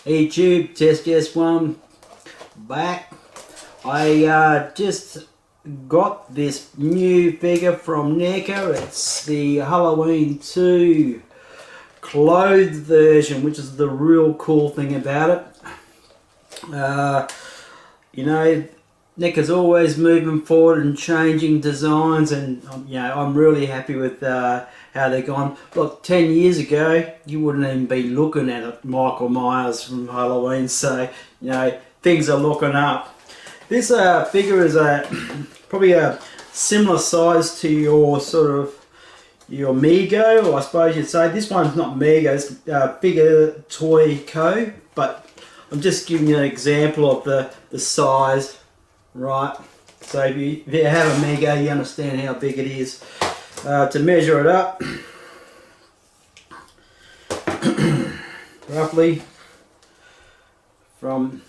YouTube, test 1 back. I just got this new figure from Neca. It's the Halloween 2 clothed version, which is the real cool thing about it. You know, Neca's always moving forward and changing designs, and you know, I'm really happy with how they've gone. Look, 10 years ago, you wouldn't even be looking at it, Michael Myers from Halloween, so you know, things are looking up. This figure is probably a similar size to your your Mego, I suppose you'd say. This one's not Mego, it's Bigger Toy Co. But I'm just giving you an example of the size, right? So if you have a Mego, you understand how big it is. To measure it up, roughly from...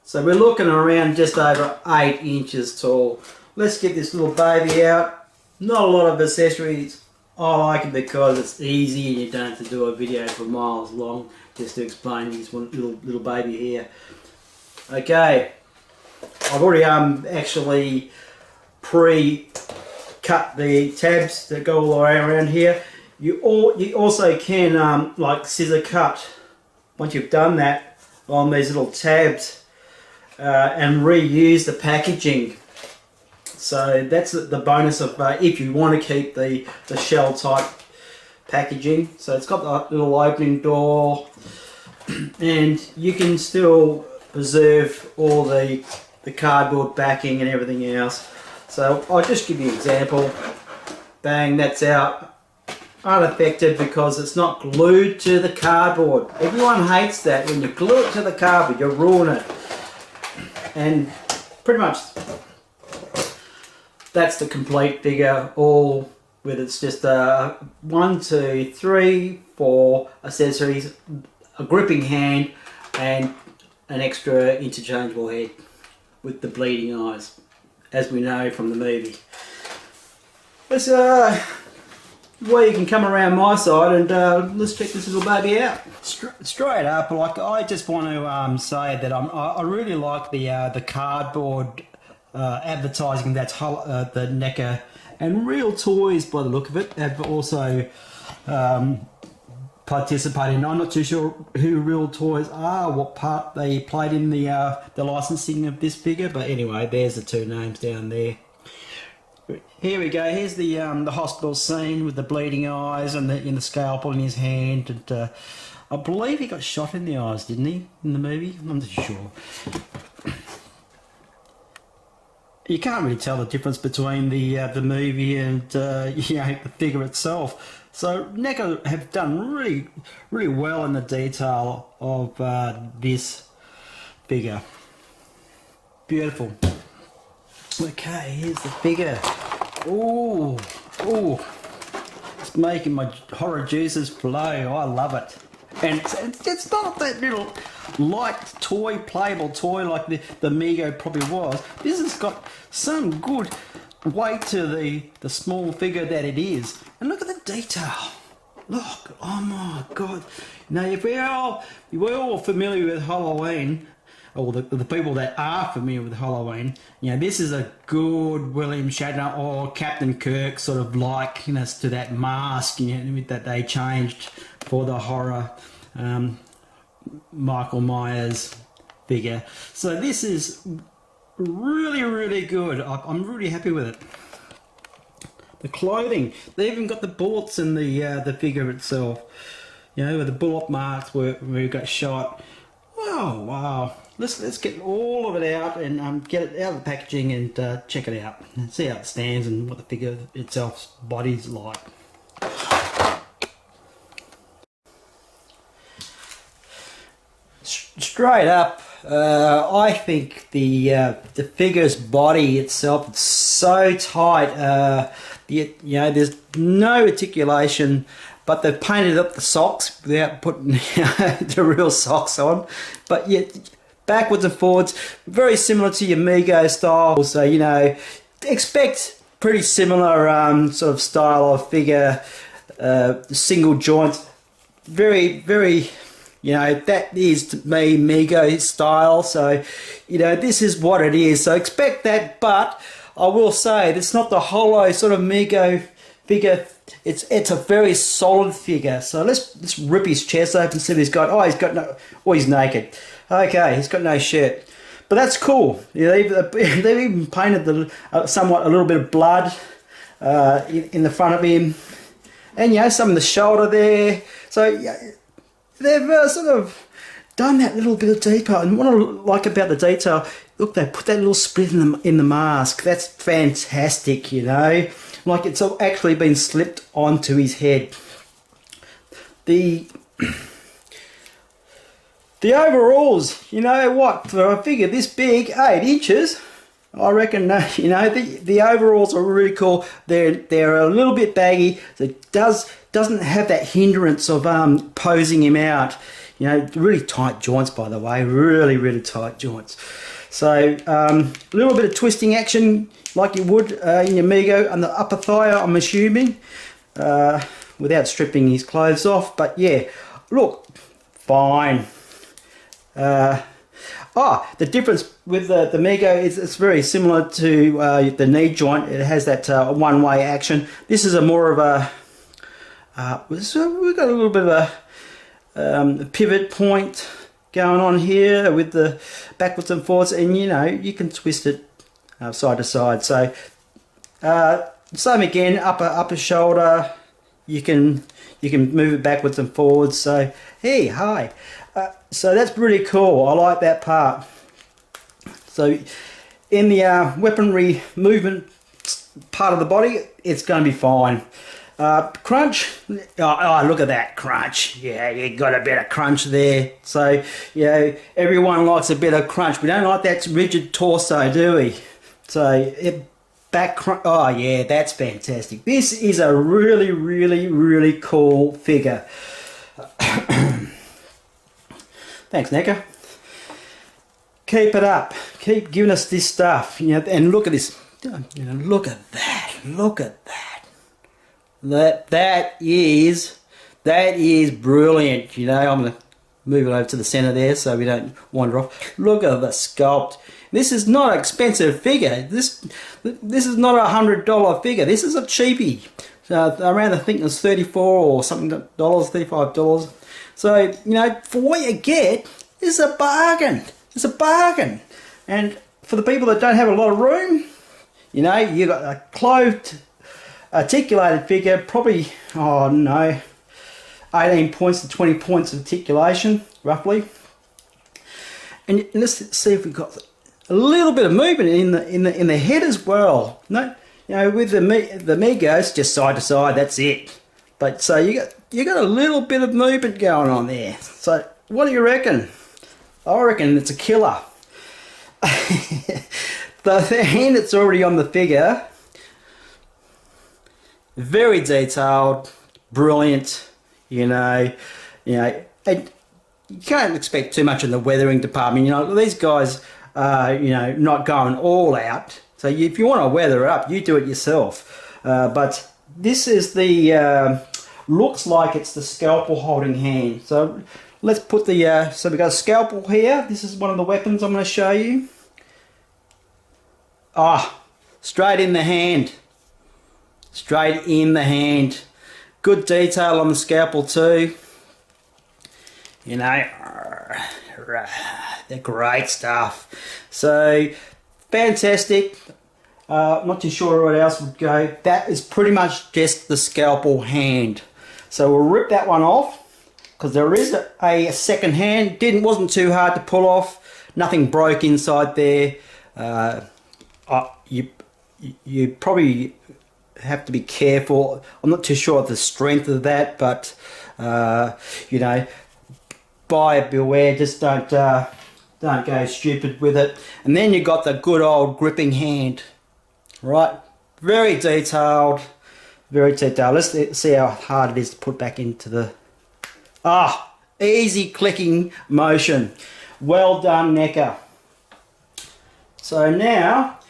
So we're looking around just over 8 inches tall. Let's get this little baby out. Not a lot of accessories. I like it because it's easy and you don't have to do a video for miles long just to explain this one little baby here. Okay, I've already actually pre-cut the tabs that go all the way around here. You also can like scissor cut once you've done that on these little tabs. And reuse the packaging. So that's the bonus of if you want to keep the shell type packaging. So it's got that little opening door, and you can still preserve all the cardboard backing and everything else. So I'll just give you an example. Bang, that's out unaffected because it's not glued to the cardboard. Everyone hates that. When you glue it to the cardboard, you ruin it. And pretty much that's the complete figure, all with it's just 1, 2, 3, 4 accessories, a gripping hand, and an extra interchangeable head with the bleeding eyes, as we know from the movie. That's where you can come around my side, and let's check this little baby out. Straight up, like, I just want to say that I really like the cardboard advertising that's the Neca and Real Toys, by the look of it, have also participated in. I'm not too sure who Real Toys are, what part they played in the licensing of this figure, but anyway, there's the two names down there. Here we go. Here's the hospital scene with the bleeding eyes and the scalpel in his hand, and I believe he got shot in the eyes, didn't he, in the movie? I'm not sure. You can't really tell the difference between the movie and you know, the figure itself. So Neca have done really well in the detail of this figure. Beautiful. Okay, here's the figure. Ooh, it's making my horror juices flow. I love it. And it's not that little light toy, playable toy like the Mego probably was. This has got some good weight to the small figure that it is. And look at the detail. Look, oh my God. Now, if we're all familiar with Halloween, or the people that are familiar with Halloween, you know, this is a good William Shatner or Captain Kirk sort of likeness to that mask, you know, that they changed for the horror Michael Myers figure. So this is really good. I'm really happy with it. The clothing, they even got the bullets in the figure itself. You know, where the bullet marks where he got shot. Oh wow. Let's get all of it out and get it out of the packaging and check it out and see how it stands and what the figure itself's body's like. Straight up, I think the figure's body itself is so tight. You know, there's no articulation, but they've painted up the socks without putting the real socks on. But yet, backwards and forwards, very similar to your Mego style. So, you know, expect pretty similar sort of style of figure, single joints, very You know, that is to me Mego style. So, you know, this is what it is. So expect that, but I will say it's not the hollow sort of Mego figure. It's a very solid figure. So let's rip his chest open and see what he's got. Oh, he's got no. Oh, he's naked. Okay, he's got no shirt. But that's cool. Yeah, they've even painted the somewhat a little bit of blood in the front of him, and you know, some of the shoulder there. So yeah, they've sort of done that little bit of detail. And what I like about the detail, look, they put that little split in the mask. That's fantastic, you know, like it's actually been slipped onto his head. The overalls, you know what, for a figure this big, 8 inches, I reckon, you know, the overalls are really cool. They're a little bit baggy. So it doesn't have that hindrance of posing him out. You know, really tight joints, by the way, really tight joints. So a little bit of twisting action like you would in your Mego on the upper thigh, I'm assuming, without stripping his clothes off. But yeah, look, fine. The difference with the Mego is it's very similar to the knee joint. It has that one-way action. This is a more of a we've got a little bit of a pivot point going on here with the backwards and forwards, and you know, you can twist it side to side. So same again, upper shoulder, you can move it backwards and forwards. So hey, hi. So that's pretty cool. I like that part. So in the weaponry movement part of the body, it's going to be fine. Crunch, oh, look at that crunch. Yeah, you got a bit of crunch there. So, you know, everyone likes a bit of crunch. We don't like that rigid torso, do we? So, back crunch, oh yeah, that's fantastic. This is a really cool figure. Thanks, Neca. Keep it up. Keep giving us this stuff. You know, and look at this. You know, look at that. Look at that. That is brilliant. You know, I'm going to move it over to the center there so we don't wander off. Look at the sculpt. This is not an expensive figure. This is not $100 figure. This is a cheapie. Around, I think it was $34 or something dollars, $35. So, you know, for what you get, it's a bargain. It's a bargain. And for the people that don't have a lot of room, you know, you got a clothed, articulated figure, probably, oh no, 18 points to 20 points of articulation, roughly. And let's see if we've got a little bit of movement in the head as well. No, you know, with the Megos, just side to side, that's it. But so you got a little bit of movement going on there. So what do you reckon? I reckon it's a killer. The hand that's already on the figure, very detailed, brilliant. You know, and you can't expect too much in the weathering department. You know, these guys are, you know, not going all out. So if you want to weather it up, you do it yourself. But this is the looks like it's the scalpel holding hand. So let's put the so we got a scalpel here. This is one of the weapons I'm going to show you. Straight in the hand. Straight in the hand. Good detail on the scalpel too. You know, they're great stuff. So fantastic. Not too sure what else would go. That is pretty much just the scalpel hand. So we'll rip that one off because there is a second hand. Wasn't too hard to pull off. Nothing broke inside there. You probably have to be careful. I'm not too sure of the strength of that, but you know, buyer beware. Just don't go stupid with it. And then you got the good old gripping hand, right? Very detailed, very detailed. Let's see how hard it is to put back into the easy clicking motion. Well done, Neca. So now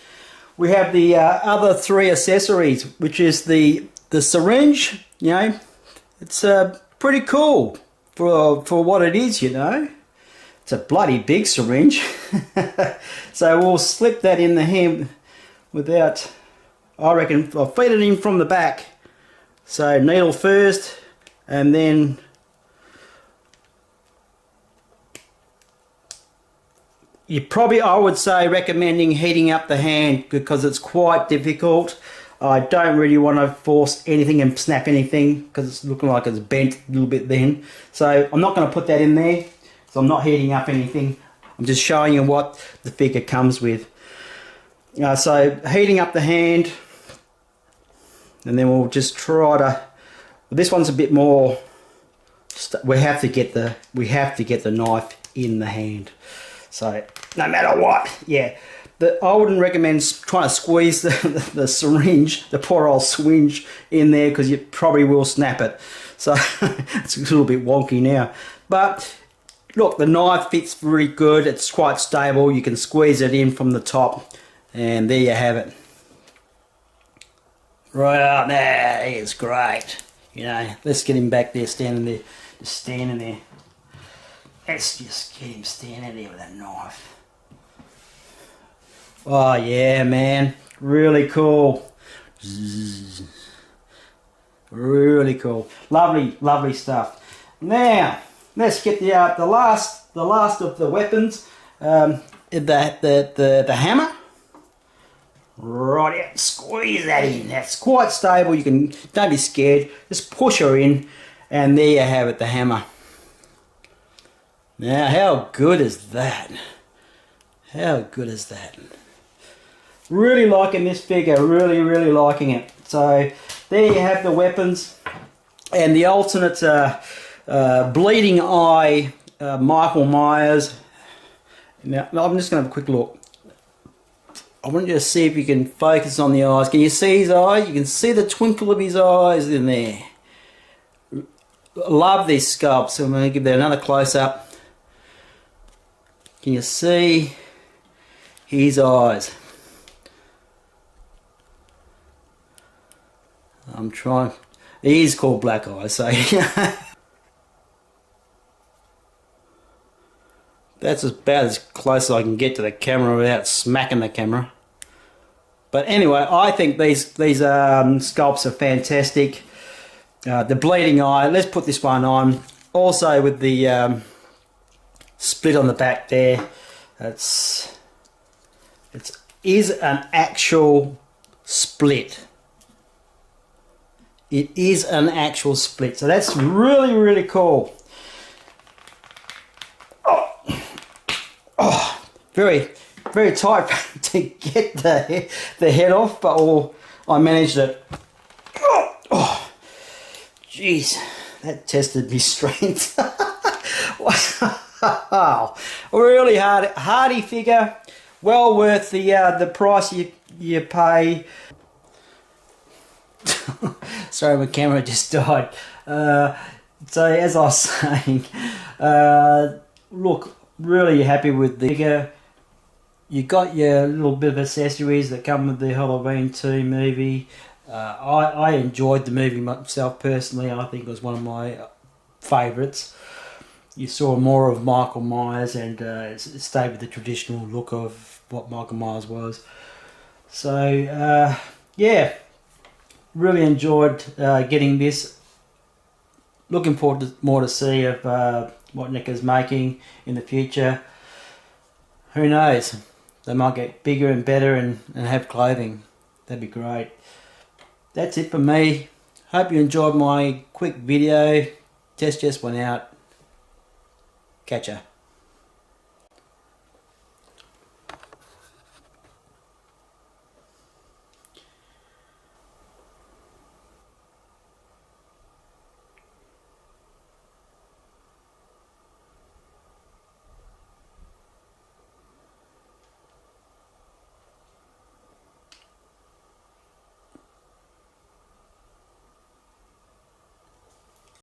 we have the other three accessories, which is the syringe. You know, it's pretty cool. for what it is, you know. It's a bloody big syringe. So we'll slip that in the hem without, I reckon, I'll feed it in from the back. So needle first, and then you probably, I would say, recommending heating up the hand because it's quite difficult. I don't really want to force anything and snap anything because it's looking like it's bent a little bit then. So I'm not going to put that in there. So I'm not heating up anything. I'm just showing you what the figure comes with. So heating up the hand, and then we'll just try to. This one's a bit more. We have to get the knife in the hand. So no matter what, yeah. I wouldn't recommend trying to squeeze the syringe, the poor old syringe in there, because you probably will snap it. So it's a little bit wonky now. But look, the knife fits really good. It's quite stable. You can squeeze it in from the top, and there you have it. Right out there, it's great. You know, let's get him back there, standing there, just standing there. Let's just get him standing there with a knife. Oh yeah, man, really cool. Really cool, lovely stuff. Now let's get the last of the weapons, the hammer. Right, yeah, squeeze that in. That's quite stable. Don't be scared. Just push her in, and there you have it, the hammer. Now, how good is that? How good is that? Really liking this figure, really liking it. So there you have the weapons, and the alternate bleeding eye Michael Myers. Now I'm just going to have a quick look. I want you to see if you can focus on the eyes. Can you see his eyes? You can see the twinkle of his eyes in there. Love these sculpts. So I'm going to give that another close up. Can you see his eyes? I'm trying. He is called Black Eye, so that's about as close as I can get to the camera without smacking the camera. But anyway, I think these sculpts are fantastic. The bleeding eye. Let's put this one on. Also with the split on the back there. It is an actual split. It is an actual split, so that's really cool. Oh, very tight to get the head off, but I managed it. Oh, jeez, that tested me strength. Wow, really hardy figure, well worth the price you pay. Sorry, my camera just died. So as I was saying, look, really happy with the figure. You got your little bit of accessories that come with the Halloween II movie. I enjoyed the movie myself personally. I think it was one of my favourites. You saw more of Michael Myers, and it stayed with the traditional look of what Michael Myers was. So yeah, really enjoyed getting this. Looking forward to more to see of what Neca's making in the future. Who knows? They might get bigger and better and have clothing. That'd be great. That's it for me. Hope you enjoyed my quick video. Test just went out. Catch ya.